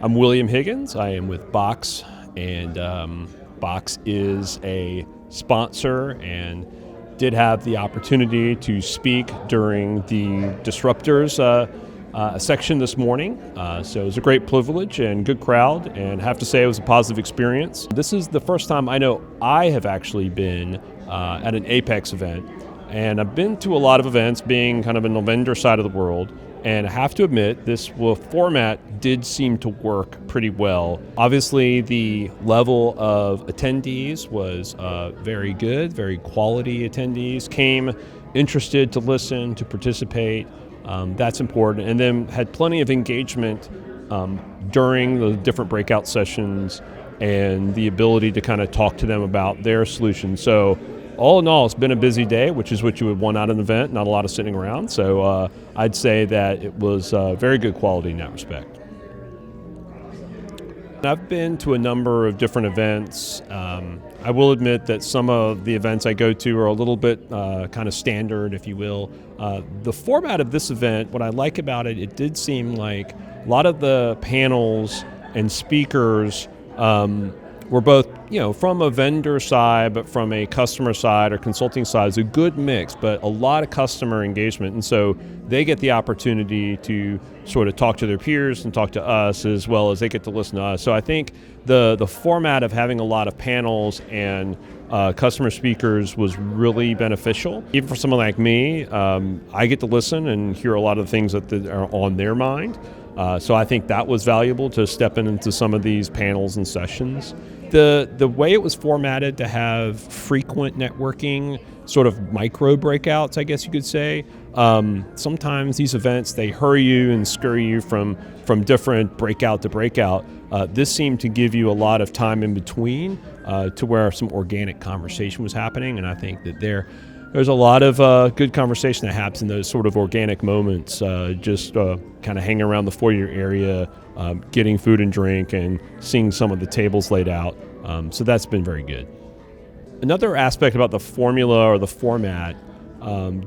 I'm William Higgins. I am with Box, and Box is a sponsor and did have the opportunity to speak during the Disruptors section this morning. So it was a great privilege and good crowd, and I have to say it was a positive experience. This is the first time I know I have actually been at an Apex event, and I've been to a lot of events being kind of in the vendor side of the world. And I have to admit, this format did seem to work pretty well. Obviously, the level of attendees was very good, very quality attendees, came interested to listen, to participate. That's important. And then had plenty of engagement during the different breakout sessions and the ability to kind of talk to them about their solutions. So all in all, it's been a busy day, which is what you would want out of an event, not a lot of sitting around. So I'd say that it was very good quality in that respect. I've been to a number of different events. I will admit that some of the events I go to are a little bit kind of standard, if you will. The format of this event, what I like about it, it did seem like a lot of the panels and speakers were both, from a vendor side, but from a customer side or consulting side. It's a good mix, but a lot of customer engagement. And so they get the opportunity to sort of talk to their peers and talk to us, as well as they get to listen to us. So I think the format of having a lot of panels and customer speakers was really beneficial. Even for someone like me, I get to listen and hear a lot of the things that are on their mind. So I think that was valuable to step into some of these panels and sessions. The way it was formatted to have frequent networking, sort of micro breakouts, I guess you could say. Sometimes these events, they hurry you and scurry you from different breakout to breakout. This seemed to give you a lot of time in between to where some organic conversation was happening, and I think that there's a lot of good conversation that happens in those sort of organic moments, just kind of hanging around the foyer area, getting food and drink, and seeing some of the tables laid out. So that's been very good. Another aspect about the formula or the format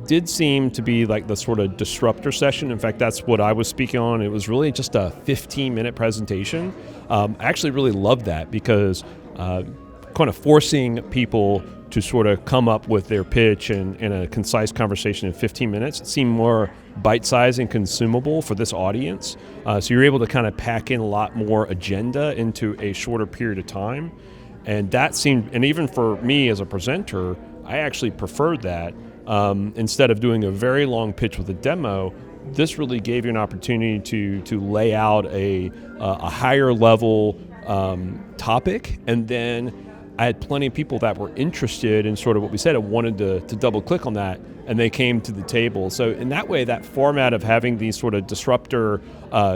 did seem to be like the sort of disruptor session. In fact, that's what I was speaking on. It was really just a 15-minute presentation. I actually really loved that because kind of forcing people to sort of come up with their pitch in a concise conversation in 15 minutes. It seemed more bite-sized and consumable for this audience. So you're able to kind of pack in a lot more agenda into a shorter period of time. And that seemed, and even for me as a presenter, I actually preferred that. Instead of doing a very long pitch with a demo, this really gave you an opportunity to lay out a higher level topic, and then I had plenty of people that were interested in sort of what we said and wanted to double click on that, and they came to the table. So in that way, that format of having these sort of disruptor,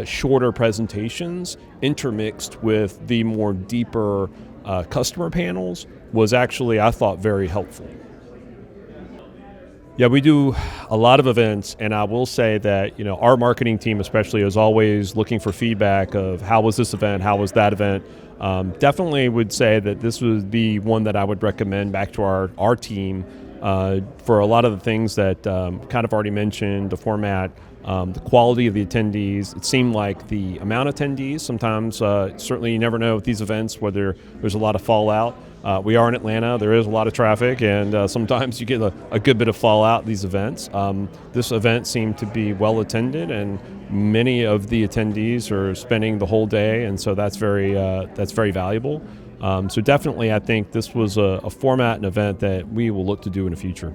shorter presentations intermixed with the more deeper customer panels was actually, I thought, very helpful. Yeah, we do a lot of events, and I will say that our marketing team especially is always looking for feedback of how was this event, how was that event. Definitely would say that this would be one that I would recommend back to our team for a lot of the things that kind of already mentioned, the format, the quality of the attendees. It seemed like the amount of attendees, sometimes certainly you never know with these events whether there's a lot of fallout. We are in Atlanta, there is a lot of traffic, and sometimes you get a good bit of fallout at these events. This event seemed to be well attended, and many of the attendees are spending the whole day, and so that's very valuable. So definitely I think this was a format and event that we will look to do in the future.